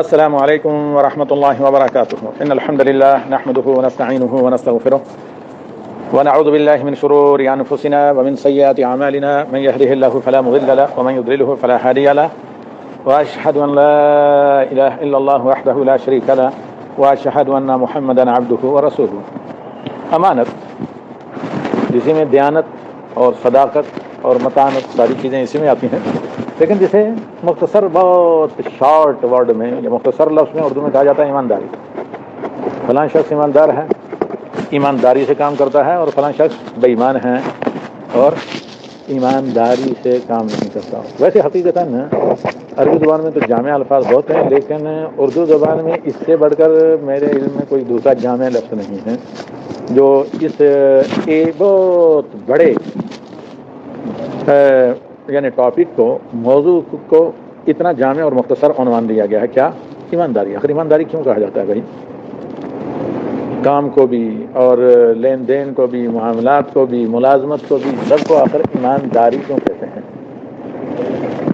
السلام علیکم ورحمۃ اللہ وبرکاتہ ان الحمد للہ نحمده ونستعینه ونستغفره ونعوذ باللہ من شرور انفسنا ومن سیئات اعمالنا من يهده الله فلا مضل له ومن يضلله فلا هادي له واشهد ان لا اله الا الله وحده لا شريك له واشهد ان محمدا عبده ورسوله امانت، جس میں دیانت اور صداقت اور متانت ساری چیزیں اسی میں آتی ہیں، لیکن جسے مختصر بہت شارٹ ورڈ میں یا مختصر لفظ میں اردو میں کہا جاتا ہے ایمانداری۔ فلاں شخص ایماندار ہے، ایمانداری سے کام کرتا ہے، اور فلاں شخص بے ایمان ہے اور ایمانداری سے کام نہیں کرتا۔ ویسے حقیقتاً عربی زبان میں تو جامع الفاظ بہت ہیں، لیکن اردو زبان میں اس سے بڑھ کر میرے علم میں کوئی دوسرا جامع لفظ نہیں ہے جو اس بہت بڑے یعنی ٹاپک کو، موضوع کو اتنا جامع اور مختصر عنوان دیا گیا ہے۔ کیا؟ ایمانداری۔ آخر ایمانداری کیوں کہا جاتا ہے بھائی؟ کام کو بھی اور لین دین کو بھی، معاملات کو بھی، ملازمت کو بھی، سب کو آخر ایمانداری کیوں کہتے ہیں؟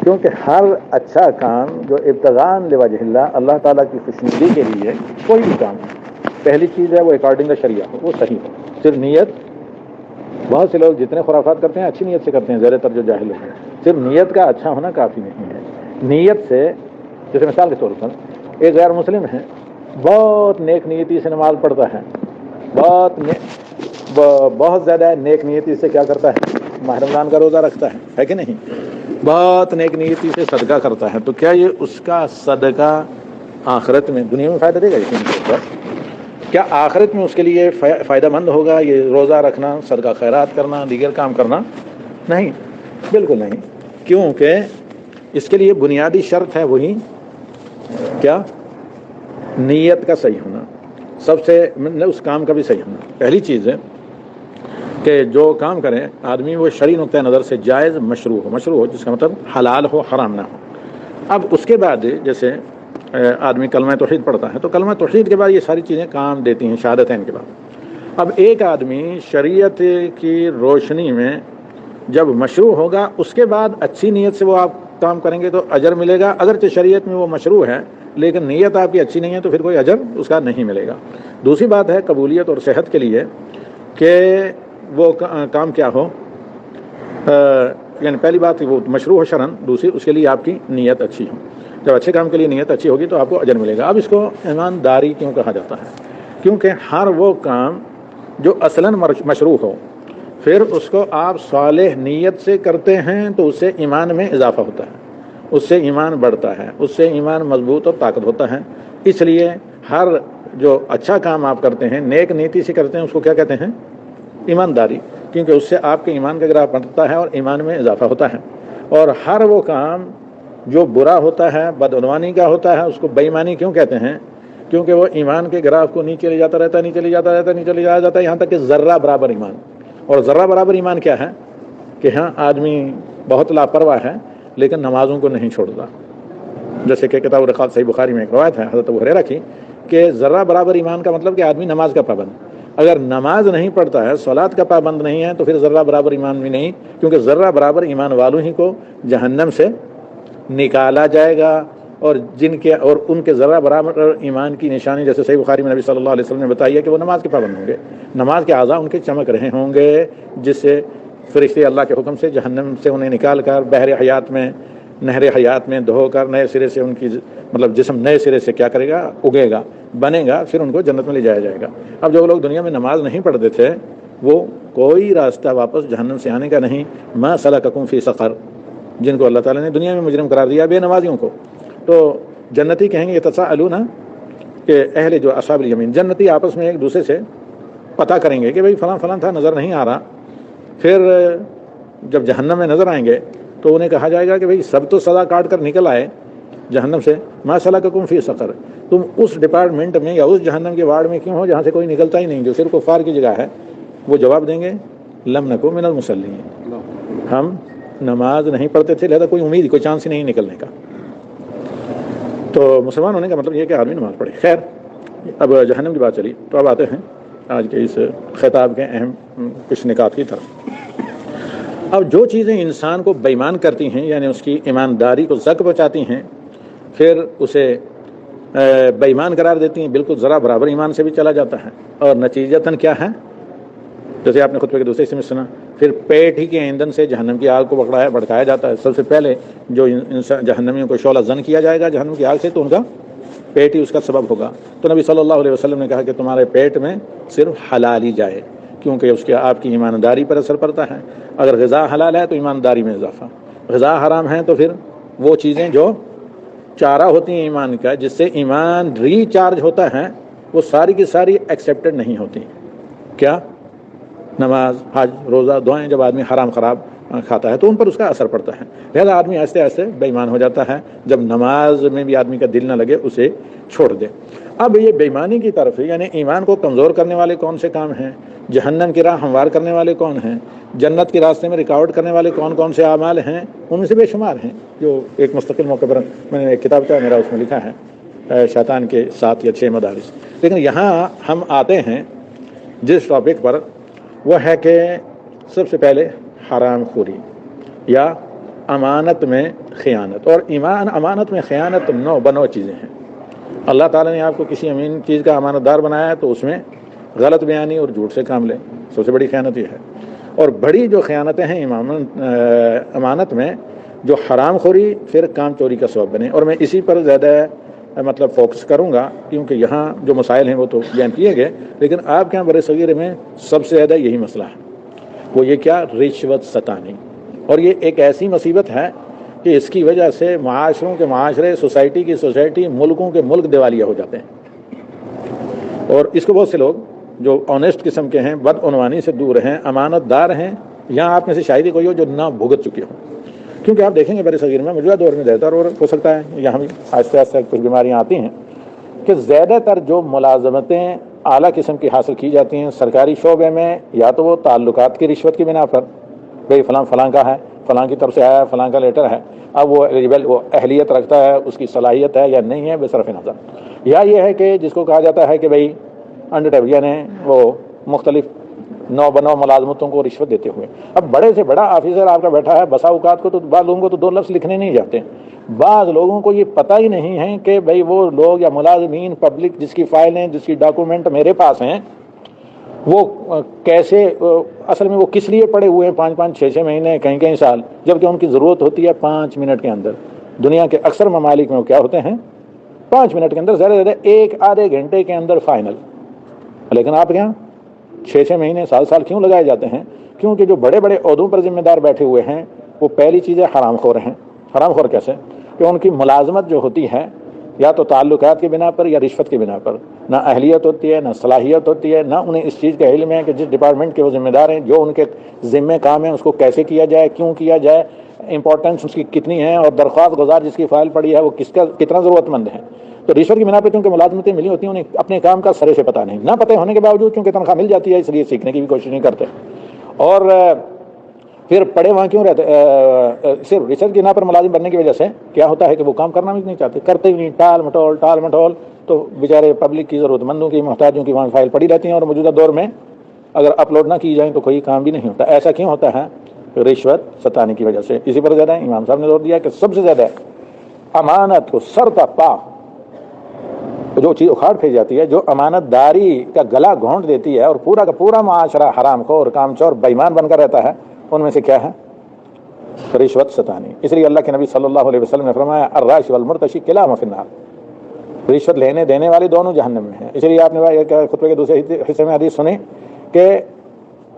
کیونکہ ہر اچھا کام جو ابتغاء لوجہ اللہ تعالیٰ کی خوشنودی کے لیے کوئی بھی کام ہے، پہلی چیز ہے وہ اکارڈنگ شریعہ ہو، وہ صحیح ہو۔ صرف نیت، بہت سے لوگ جتنے خرافات کرتے ہیں اچھی نیت سے کرتے ہیں، زیادہ تر جو جاہل لوگ ہیں، صرف نیت کا اچھا ہونا کافی نہیں ہے۔ نیت سے، جیسے مثال کے طور پر ایک غیر مسلم ہے، بہت نیک نیتی سے نماز پڑھتا ہے، بہت زیادہ نیک نیتی سے کیا کرتا ہے؟ ماہ رمضان کا روزہ رکھتا ہے کہ نہیں؟ بہت نیک نیتی سے صدقہ کرتا ہے، تو کیا یہ اس کا صدقہ آخرت میں، دنیا میں فائدہ دے گا؟ یقین طور پر کیا آخرت میں اس کے لیے فائدہ مند ہوگا یہ روزہ رکھنا، صدقہ خیرات کرنا، دیگر کام کرنا؟ نہیں، بالکل نہیں۔ کیونکہ اس کے لیے بنیادی شرط ہے وہی کیا؟ نیت کا صحیح ہونا، سب سے اس کام کا بھی صحیح ہونا۔ پہلی چیز ہے کہ جو کام کریں آدمی وہ شرعی نقطۂ نظر سے جائز مشروع ہو، جس کا مطلب حلال ہو، حرام نہ ہو۔ اب اس کے بعد جیسے آدمی کلمہ توحید پڑھتا ہے، تو کلمہ توحید کے بعد یہ ساری چیزیں کام دیتی ہیں شہادتین کے بعد۔ اب ایک آدمی شریعت کی روشنی میں جب مشروع ہوگا، اس کے بعد اچھی نیت سے وہ آپ کام کریں گے تو اجر ملے گا، اگرچہ شریعت میں وہ مشروع ہے لیکن نیت آپ کی اچھی نہیں ہے تو پھر کوئی اجر اس کا نہیں ملے گا۔ دوسری بات ہے قبولیت اور صحت کے لیے کہ وہ کام کیا ہو، یعنی پہلی بات وہ مشروع ہو شرعاً، دوسری اس کے لیے آپ کی نیت اچھی ہو۔ جب اچھے کام کے لیے نیت اچھی ہوگی تو آپ کو اجر ملے گا۔ اب اس کو ایمانداری کیوں کہا جاتا ہے؟ کیونکہ ہر وہ کام جو اصلاً مشروع ہو، پھر اس کو آپ صالح نیت سے کرتے ہیں تو اس سے ایمان میں اضافہ ہوتا ہے، اس سے ایمان بڑھتا ہے، اس سے ایمان مضبوط اور طاقت ہوتا ہے۔ اس لیے ہر جو اچھا کام آپ کرتے ہیں، نیک نیتی سے کرتے ہیں، اس کو کیا کہتے ہیں؟ ایمانداری، کیونکہ اس سے آپ کے ایمان کا گراف بڑھتا ہے اور ایمان میں اضافہ ہوتا ہے۔ اور ہر وہ کام جو برا ہوتا ہے، بدعنوانی کا ہوتا ہے، اس کو بے ایمانی کیوں کہتے ہیں؟ کیونکہ وہ ایمان کے گراف کو نیچے لے جاتا رہتا ہے یہاں تک کہ ذرہ برابر ایمان۔ اور ذرہ برابر ایمان کیا ہے؟ کہ ہاں آدمی بہت لاپرواہ ہے لیکن نمازوں کو نہیں چھوڑتا، جیسے کہ کتاب الرقاق صحیح بخاری میں ایک روایت ہے حضرت ابو ہریرہ کی کہ ذرہ برابر ایمان کا مطلب کہ آدمی نماز کا پابند، اگر نماز نہیں پڑھتا ہے، صلاۃ کا پابند نہیں ہے، تو پھر ذرہ برابر ایمان بھی نہیں، کیونکہ ذرہ برابر ایمان والوں ہی کو جہنم سے نکالا جائے گا۔ اور ان کے ذرہ برابر ایمان کی نشانی جیسے صحیح بخاری میں نبی صلی اللہ علیہ وسلم نے بتائی ہے کہ وہ نماز کے پابند ہوں گے، نماز کے اعضاء ان کے چمک رہے ہوں گے، جس سے فرشتے اللہ کے حکم سے جہنم سے انہیں نکال کر بحر حیات میں، نہر حیات میں دھو کر نئے سرے سے ان کی مطلب جسم نئے سرے سے کیا کرے گا؟ اگے گا، بنے گا، پھر ان کو جنت میں لے جایا جائے گا۔ اب جو لوگ دنیا میں نماز نہیں پڑھتے تھے، وہ کوئی راستہ واپس جہنم سے آنے کا نہیں۔ ما سلککم فی سقر، جن کو اللہ تعالیٰ نے دنیا میں مجرم قرار دیا، بے نمازیوں کو، تو جنتی کہیں گے یتساءلون، کہ اہل جو اصحاب الیمین، جنتی آپس میں ایک دوسرے سے پتہ کریں گے کہ بھئی فلاں فلاں تھا، نظر نہیں آ رہا۔ پھر جب جہنم میں نظر آئیں گے تو انہیں کہا جائے گا کہ بھئی سب تو سزا کاٹ کر نکل آئے جہنم سے، ما سلککم فی سقر، تم اس ڈپارٹمنٹ میں یا اس جہنم کے وارڈ میں کیوں ہو جہاں سے کوئی نکلتا ہی نہیں، جو صرف کفار کی جگہ ہے؟ وہ جواب دیں گے لم نکو من المصلین، ہم نماز نہیں پڑھتے تھے، لہذا کوئی امید، کوئی چانس ہی نہیں نکلنے کا۔ تو مسلمان ہونے کا مطلب یہ کہ آدمی نماز پڑھے۔ خیر، اب جہنم کی بات چلی تو اب آتے ہیں آج کے اس خطاب کے اہم کچھ نکات کی طرف۔ اب جو چیزیں انسان کو بے ایمان کرتی ہیں، یعنی اس کی ایمانداری کو زک پہنچاتی ہیں، پھر اسے بےایمان قرار دیتی ہیں، بالکل ذرا برابر ایمان سے بھی چلا جاتا ہے، اور نتیجتاً کیا ہے، جیسے آپ نے خطبے کے دوسرے حصے میں سنا، پھر پیٹ ہی کے ایندھن سے جہنم کی آگ کو بھڑکایا جاتا ہے۔ سب سے پہلے جو جہنمیوں کو شعلہ زن کیا جائے گا جہنم کی آگ سے، تو ان کا پیٹ ہی اس کا سبب ہوگا۔ تو نبی صلی اللہ علیہ وسلم نے کہا کہ تمہارے پیٹ میں صرف حلال ہی جائے، کیونکہ اس کے آپ کی ایمانداری پر اثر پڑتا ہے۔ اگر غذا حلال ہے تو ایمانداری میں اضافہ، غذا حرام ہے تو پھر وہ چیزیں جو چارہ ہوتی ہیں ایمان کا، جس سے ایمان ریچارج ہوتا ہے، وہ ساری کی ساری ایکسیپٹڈ نہیں ہوتی۔ کیا؟ نماز، حج، روزہ، دعائیں جب آدمی حرام خراب کھاتا ہے تو ان پر اس کا اثر پڑتا ہے، لہذا آدمی آہستہ آہستہ بے ایمان ہو جاتا ہے۔ جب نماز میں بھی آدمی کا دل نہ لگے اسے چھوڑ دے۔ اب یہ بے ایمانی کی طرف، یعنی ایمان کو کمزور کرنے والے کون سے کام ہیں، جہنم کی راہ ہموار کرنے والے کون ہیں، جنت کے راستے میں رکاوٹ کرنے والے کون کون سے اعمال ہیں، ان میں سے بے شمار ہیں، جو ایک مستقل موقع پر میں نے ایک کتاب کا میرا اس میں لکھا ہے، شیطان کے 7 یا 6 مدارس۔ لیکن یہاں ہم آتے ہیں جس ٹاپک پر، وہ ہے کہ سب سے پہلے حرام خوری یا امانت میں خیانت۔ اور امانت میں خیانت نو بنو چیزیں ہیں۔ اللہ تعالیٰ نے آپ کو کسی امین چیز کا امانت دار بنایا ہے تو اس میں غلط بیانی اور جھوٹ سے کام لیں، سب سے بڑی خیانت یہ ہے۔ اور بڑی جو خیانتیں ہیں امانت میں، جو حرام خوری پھر کام چوری کا سبب بنے۔ اور میں اسی پر زیادہ فوکس کروں گا، کیونکہ یہاں جو مسائل ہیں وہ تو بیان کیے گئے، لیکن آپ کے یہاں برِ صغیر میں سب سے زیادہ یہی مسئلہ ہے۔ وہ یہ کیا؟ رشوت ستانی۔ اور یہ ایک ایسی مصیبت ہے کہ اس کی وجہ سے معاشروں کے معاشرے، سوسائٹی کی سوسائٹی، ملکوں کے ملک دیوالیہ ہو جاتے ہیں۔ اور اس کو بہت سے لوگ جو آنیسٹ قسم کے ہیں، بدعنوانی سے دور ہیں، امانت دار ہیں، یہاں آپ میں سے شاید ہی کوئی ہو جو نہ بھگت چکے ہوں۔ کیونکہ آپ دیکھیں گے برِ صغیر میں موجودہ دور میں زیادہ تر، اور ہو سکتا ہے یہاں بھی آہستہ آہستہ کچھ بیماریاں آتی ہیں، کہ زیادہ تر جو ملازمتیں اعلیٰ قسم کی حاصل کی جاتی ہیں سرکاری شعبے میں، یا تو وہ تعلقات کی رشوت کی بنا پر، بھئی فلاں کا ہے، فلاں کی طرف سے آیا ہے، فلاں کا لیٹر ہے، اب وہ ایلیجبل، وہ اہلیت رکھتا ہے، اس کی صلاحیت ہے یا نہیں ہے بصرف نظر، یا یہ ہے کہ جس کو کہا جاتا ہے کہ بھئی انڈر ٹیبل، یعنی وہ مختلف نو بنو ملازمتوں کو رشوت دیتے ہوئے۔ اب بڑے سے بڑا آفیسر آپ کا بیٹھا ہے، بسا اوقات کو تو بعض لوگوں کو تو 2 لفظ لکھنے نہیں جاتے، بعض لوگوں کو یہ پتہ ہی نہیں ہے کہ بھئی وہ لوگ یا ملازمین پبلک جس کی فائلیں، جس کی ڈاکومنٹ میرے پاس ہیں، وہ کیسے، اصل میں وہ کس لیے پڑے ہوئے ہیں 5-5 6-6 مہینے، کہیں سال، جبکہ ان کی ضرورت ہوتی ہے 5 منٹ کے اندر۔ دنیا کے اکثر ممالک میں وہ کیا ہوتے ہیں، 5 منٹ کے اندر، زیادہ سے زیادہ 1 آدھے گھنٹے کے اندر فائنل۔ لیکن آپ کے یہاں 6-6 مہینے، سال کیوں لگائے جاتے ہیں؟ کیونکہ جو بڑے بڑے عہدوں پر ذمہ دار بیٹھے ہوئے ہیں، وہ پہلی چیز ہے حرام خور ہیں۔ حرام خور کیسے؟ کہ ان کی ملازمت جو ہوتی ہے یا تو تعلقات کی بنا پر یا رشوت کی بنا پر، نہ اہلیت ہوتی ہے، نہ صلاحیت ہوتی ہے، نہ انہیں اس چیز کا علم ہے کہ جس ڈپارٹمنٹ کے وہ ذمہ دار ہیں، جو ان کے ذمہ کام ہیں، اس کو کیسے کیا جائے، کیوں کیا جائے، امپورٹنس اس کی کتنی ہے، اور درخواست گزار جس کی فائل پڑی ہے وہ کتنا ضرورت مند ہے۔ تو رشوت کی بنا پہ چونکہ ملازمتیں ملی ہوتی ہیں، انہیں اپنے کام کا سرے سے پتہ نہیں، نہ پتہ ہونے کے باوجود چونکہ تنخواہ مل جاتی ہے، اس لیے سیکھنے کی بھی کوشش نہیں کرتے، اور پھر پڑے وہاں کیوں رہتے؟ صرف رشوت کی بنا پر ملازم بننے کی وجہ سے کیا ہوتا ہے کہ وہ کام کرنا بھی نہیں چاہتے، کرتے بھی نہیں، ٹال مٹول، تو بیچارے پبلک کی ضرورت مندوں کی، محتاجوں کی وہاں فائل پڑی رہتی ہیں، اور موجودہ دور میں اگر اپلوڈ نہ کی جائیں تو کوئی کام بھی نہیں ہوتا۔ ایسا کیوں ہوتا ہے؟ رشوت ستانے کی وجہ سے۔ اسی پر زیادہ امام صاحب نے زور دیا کہ سب سے زیادہ امانت کو سر تا پا جو چیز اکھاڑ پھینک جاتی ہے، جو امانت داری کا گلا گھونٹ دیتی ہے، اور پورا کا پورا معاشرہ حرام خور، کامچور، بے ایمان بن کر رہتا ہے، ان میں سے کیا ہے؟ رشوت ستانی۔ اس لیے اللہ کے نبی صلی اللہ علیہ وسلم نے فرمایا الراشی والمرتشی کلاہما فی النار، رشوت لینے دینے والے دونوں جہنم میں ہیں۔ اس لیے آپ نے خطبے کے دوسرے حصے میں حدیث سنی کہ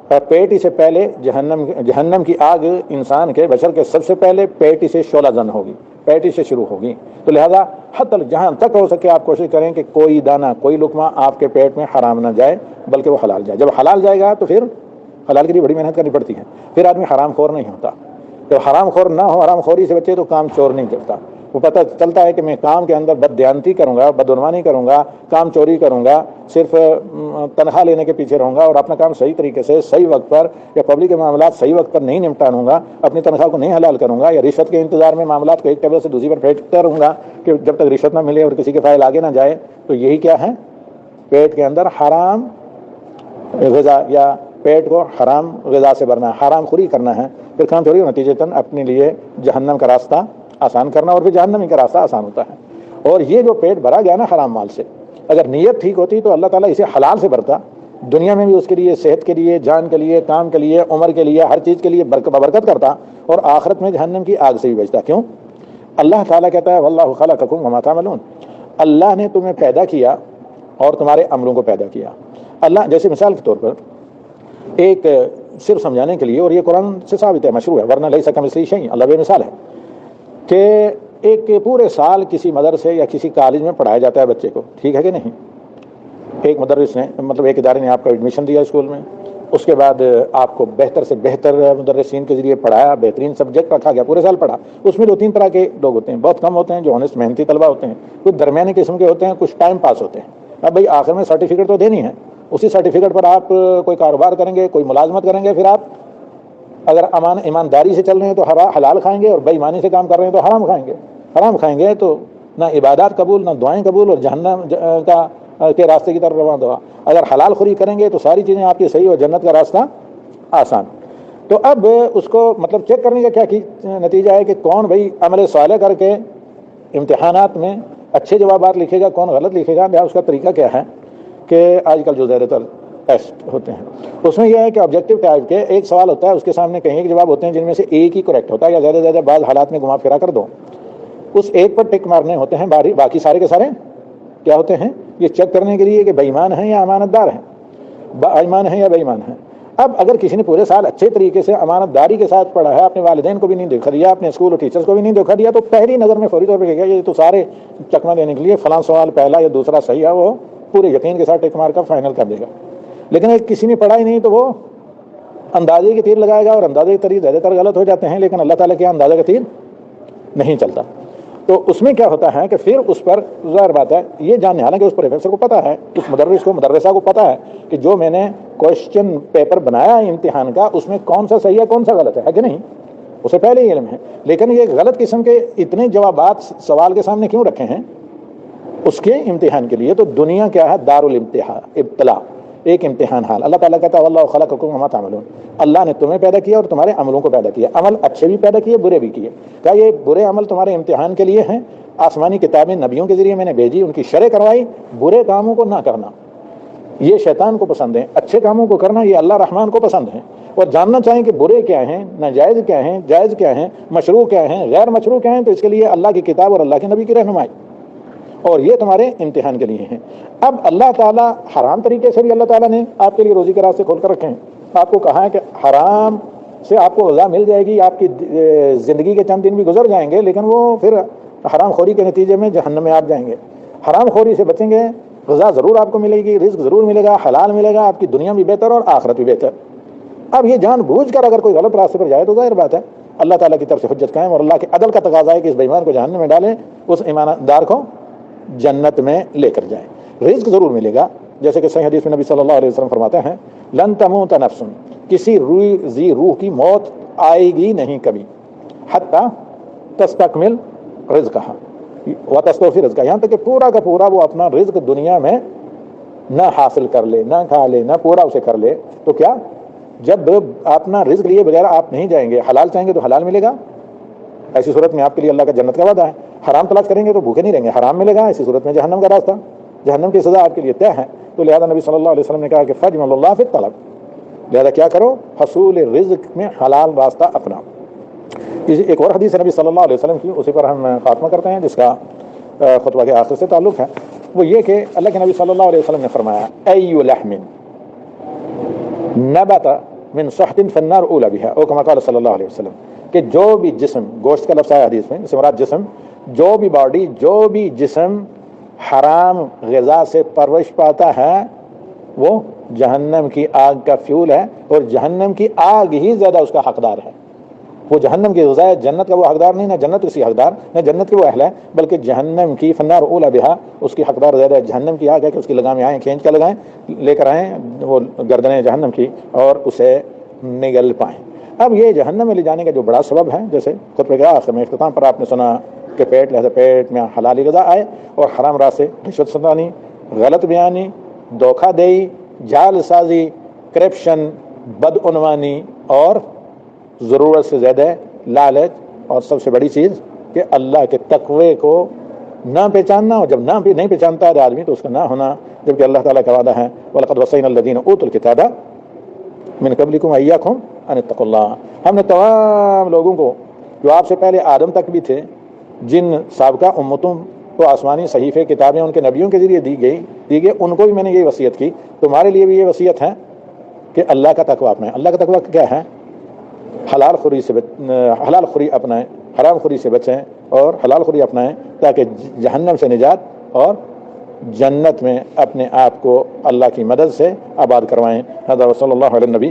پیٹ ہی سے پہلے جہنم کی آگ انسان کے بشر کے سب سے پہلے پیٹ ہی سے شعلہ زن ہوگی، پیٹ ہی سے شروع ہوگی۔ تو لہذا حتی جہاں تک ہو سکے آپ کوشش کریں کہ کوئی دانہ، کوئی لقمہ آپ کے پیٹ میں حرام نہ جائے، بلکہ وہ حلال جائے۔ جب حلال جائے گا تو پھر حلال کے لیے بڑی محنت کرنی پڑتی ہے، پھر آدمی حرام خور نہیں ہوتا۔ جب حرام خور نہ ہو، حرام خوری سے بچے، تو کام چور نہیں کرتا۔ وہ پتہ چلتا ہے کہ میں کام کے اندر بددیانتی کروں گا، بدعنوانی کروں گا، کام چوری کروں گا، صرف تنخواہ لینے کے پیچھے رہوں گا، اور اپنا کام صحیح طریقے سے، صحیح وقت پر، یا پبلک کے معاملات صحیح وقت پر نہیں نمٹانوں گا، اپنی تنخواہ کو نہیں حلال کروں گا، یا رشوت کے انتظار میں معاملات کو ایک ٹیبل سے دوسری پر پھینکتا رہوں گا کہ جب تک رشوت نہ ملے اور کسی کے فائل آگے نہ جائے۔ تو یہی کیا ہے؟ پیٹ کے اندر حرام غذا، یا پیٹ کو حرام غذا سے بھرنا، حرام خوری کرنا ہے، پھر کام چوری، نتیجتاً اپنے لیے جہنم کا راستہ آسان کرنا، اور پھر جہنم ہی کا راستہ آسان ہوتا ہے۔ اور یہ جو پیٹ بھرا گیا نا حرام مال سے، اگر نیت ٹھیک ہوتی تو اللہ تعالیٰ اسے حلال سے بھرتا، دنیا میں بھی اس کے لیے صحت کے لیے، جان کے لیے، کام کے لیے، عمر کے لیے، ہر چیز کے لیے برکت کرتا، اور آخرت میں جہنم کی آگ سے بھی بچتا۔ کیوں؟ اللہ تعالیٰ کہتا ہے واللہ خلقکم وما تعملون، اللہ نے تمہیں پیدا کیا اور تمہارے عملوں کو پیدا کیا۔ اللہ جیسے مثال کے طور پر ایک صرف سمجھانے کے لیے، اور یہ قرآن سے ثابت ہے، مشروع ہے، ورنہ لیس کمثلہ شیء، اللہ بے مثال ہے، کہ ایک پورے سال کسی مدرسے یا کسی کالج میں پڑھایا جاتا ہے بچے کو، ٹھیک ہے کہ نہیں؟ ایک مدرس نے، مطلب ایک ادارے نے آپ کا ایڈمیشن دیا اسکول میں، اس کے بعد آپ کو بہتر سے بہتر مدرسین کے ذریعے پڑھایا، بہترین سبجیکٹ رکھا گیا، پورے سال پڑھا۔ اس میں 2-3 طرح کے لوگ ہوتے ہیں، بہت کم ہوتے ہیں جو آنےسٹ محنتی طلبہ ہوتے ہیں، کچھ درمیانی قسم کے ہوتے ہیں، کچھ ٹائم پاس ہوتے ہیں۔ اب بھائی آخر میں سرٹیفکیٹ تو دینی ہے، اسی سرٹیفکیٹ پر آپ کوئی کاروبار کریں گے، کوئی ملازمت کریں گے، پھر آپ اگر ایمانداری سے چل رہے ہیں تو حلال کھائیں گے، اور بے ایمانی سے کام کر رہے ہیں تو حرام کھائیں گے۔ حرام کھائیں گے تو نہ عبادات قبول، نہ دعائیں قبول، اور جہنم کے راستے کی طرف روان ہوا۔ اگر حلال خوری کریں گے تو ساری چیزیں آپ کی صحیح، اور جنت کا راستہ آسان۔ تو اب اس کو مطلب چیک کرنے کا کیا نتیجہ ہے کہ کون بھائی عمل صالح کر کے امتحانات میں اچھے جوابات لکھے گا، کون غلط لکھے گا۔ اس کا طریقہ کیا ہے کہ آج کل جو زیادہ تر ٹیسٹ ہوتے ہیں اس میں یہ ہے کہ آبجیکٹیو ٹائپ کے ایک سوال ہوتا ہے، اس کے سامنے کہیں ایک جواب ہوتے ہیں جن میں سے ایک ہی کریکٹ ہوتا ہے، یا زیادہ سے زیادہ بعض حالات میں گھما پھرا کر دو، اس ایک پر ٹک مارنے ہوتے ہیں، باقی سارے کے سارے کیا ہوتے ہیں، یہ چیک کرنے کے لیے کہ بے ایمان ہیں یا امانت دار ہیں، با ایمان ہیں یا بے ایمان ہیں۔ اب اگر کسی نے پورے سال اچھے طریقے سے امانت داری کے ساتھ پڑھا ہے، اپنے والدین کو بھی نہیں دھوکا دیا، اپنے اسکول اور ٹیچرز کو بھی نہیں دھوکا دیا، تو پہلی نظر میں فوری طور پہ کہے گا یہ تو سارے چکمہ دینے کے لیے فلاں سوال پہلا یا دوسرا صحیح ہے، وہ پورے یقین کے ساتھ ٹک مار کر فائنل کر دے گا۔ لیکن اگر کسی نے پڑھا ہی نہیں تو وہ اندازے کے تیر لگائے گا، اور اندازے کے تیر زیادہ تر غلط ہو جاتے ہیں، لیکن اللہ تعالیٰ کے اندازے کا تیر نہیں چلتا۔ تو اس میں کیا ہوتا ہے کہ پھر اس پر ظاہر بات ہے یہ جاننے، حالانکہ اس پروفیسر کو پتا ہے، اس مدرس کو، مدرسہ کو پتا ہے کہ جو میں نے کوشچن پیپر بنایا ہے امتحان کا، اس میں کون سا صحیح ہے کون سا غلط ہے کہ نہیں، اسے پہلے ہی علم ہے۔ لیکن یہ غلط قسم کے اتنے جوابات سوال کے سامنے کیوں رکھے ہیں اس کے امتحان کے لیے؟ تو دنیا کیا ہے؟ دار الامتحان، ابتلا، ایک امتحان حال۔ اللہ تعالیٰ کہتا ہے واللہ خلقکم وما تعملون، اللہ نے تمہیں پیدا کیا اور تمہارے عملوں کو پیدا کیا، عمل اچھے بھی پیدا کیے، برے بھی کیے۔ کیا یہ برے عمل تمہارے امتحان کے لیے ہیں؟ آسمانی کتابیں نبیوں کے ذریعے میں نے بھیجی، ان کی شرح کروائی، برے کاموں کو نہ کرنا یہ شیطان کو پسند ہے، اچھے کاموں کو کرنا یہ اللہ رحمان کو پسند ہے۔ اور جاننا چاہیں کہ برے کیا ہیں، ناجائز کیا ہیں، جائز کیا ہیں، مشروع کیا ہیں، غیر مشروع کیا ہیں، تو اس کے لیے اللہ کی کتاب اور اللہ کے نبی کی رہنمائی، اور یہ تمہارے امتحان کے لیے ہیں۔ اب اللہ تعالیٰ حرام طریقے سے بھی اللہ تعالیٰ نے آپ کے لیے روزی کے راستے کھول کر رکھے ہیں۔ آپ کو کہا ہے کہ حرام سے آپ کو غذا مل جائے گی، آپ کی زندگی کے چند دن بھی گزر جائیں گے، لیکن وہ پھر حرام خوری کے نتیجے میں جہنم میں آپ جائیں گے۔ حرام خوری سے بچیں گے، غذا ضرور آپ کو ملے گی، رزق ضرور ملے گا، حلال ملے گا، آپ کی دنیا بھی بہتر اور آخرت بھی بہتر۔ اب یہ جان بوجھ کر اگر کوئی غلط راستے پر جائے تو ظاہر بات ہے اللہ تعالیٰ کی طرف سے حجت قائم، اور اللہ کے عدل کا تقاضا ہے کہ اس بے ایمان کو جہنم میں ڈالیں، اس ایماندار کو جنت میں لے کر جائیں۔ رزق ضرور ملے گا، جیسے کہ صحیح حدیث میں نبی صلی اللہ علیہ وسلم فرماتے ہیں لن تموت نفس، کسی ذی روح کی موت آئے گی نہیں کبھی، حتی تستکمل رزقہا وتستوفی رزقہا، یہاں تک کہ پورا کا پورا وہ اپنا رزق دنیا میں نہ حاصل کر لے، نہ کھا لے، نہ پورا اسے کر لے۔ تو کیا جب اپنا رزق لیے بغیر آپ نہیں جائیں گے، حلال چاہیں گے تو حلال ملے گا، ایسی صورت میں آپ کے لیے اللہ کا جنت کا وعدہ ہے۔ حرام تلاش کریں گے تو بھوکے نہیں رہیں گے، حرام ملے گا، ایسی صورت میں جہنم کا راستہ، جہنم کی سزا آپ کے لیے طے ہے۔ تو لہذا نبی صلی اللہ علیہ وسلم نے کہا کہ فجمل اللہ فی الطلب، لہذا کیا کرو، حصول رزق میں حلال راستہ اپنا۔ ایک اور حدیث نبی صلی اللہ علیہ وسلم کی، اسی پر ہم خاتمہ کرتے ہیں، جس کا خطبہ کے آخر سے تعلق ہے، وہ یہ کہ اللہ کے نبی صلی اللہ علیہ وسلم نے فرمایا ای لحم نبت من صحت فالنار اولی بها، او کما قال صلی اللہ علیہ وسلم، کہ جو بھی جسم، گوشت کا لفظ ہے حدیث میں، اس سے مراد جسم، جو بھی باڈی، جو بھی جسم حرام غذا سے پرورش پاتا ہے وہ جہنم کی آگ کا فیول ہے، اور جہنم کی آگ ہی زیادہ اس کا حقدار ہے۔ وہ جہنم کی غذا ہے، جنت کا وہ حقدار نہیں، نہ جنت اسی حقدار، نہ جنت کے وہ اہل ہے، بلکہ جہنم کی فنار اولی بہا، اس کی حقدار زیادہ ہے۔ جہنم کی آگ ہے کہ اس کی لگامیں آئیں، کھینچ کر لگائیں، لے کر آئیں وہ گردنیں جہنم کی، اور اسے نگل پائیں۔ اب یہ جہنم میں لے جانے کا جو بڑا سبب ہے، جیسے خطبے کے آخر میں اختتام پر آپ نے سنا کہ پیٹ، لہذا پیٹ میں حلالی غذا آئے، اور حرام راہ سے رشوت ستانی، غلط بیانی، دھوکہ دہی، جعل سازی، کرپشن، بدعنوانی، اور ضرورت سے زیادہ لالچ، اور سب سے بڑی چیز کہ اللہ کے تقوی کو نہ پہچاننا، اور جب نہیں پہچانتا ہے آدمی تو اس کا نہ ہونا، جبکہ اللہ تعالیٰ کا وعدہ ہے وَلَقَدْ وَصَّيْنَا الَّذِينَ أُوتُوا الْكِتَابَ مِنْ قَبْلِكُمْ وَإِيَّاكُمْ أَنِ اتَّقُوا اللَّهَ، ہم نے تمام لوگوں کو جو آپ سے پہلے آدم تک بھی تھے، جن سابقہ امتوں کو آسمانی صحیفے کتابیں ان کے نبیوں کے ذریعے دی گئی، ان کو بھی میں نے یہ وصیت کی، تمہارے لیے بھی یہ وصیت ہے کہ اللہ کا تقویٰ اپنائیں۔ اللہ کا تقویٰ کیا ہے؟ حلال خوری اپنائیں، حرام خوری سے بچیں اور حلال خوری اپنائیں، تاکہ جہنم سے نجات اور جنت میں اپنے آپ کو اللہ کی مدد سے آباد کروائیں۔ ھذا وصلی اللہ علی النبی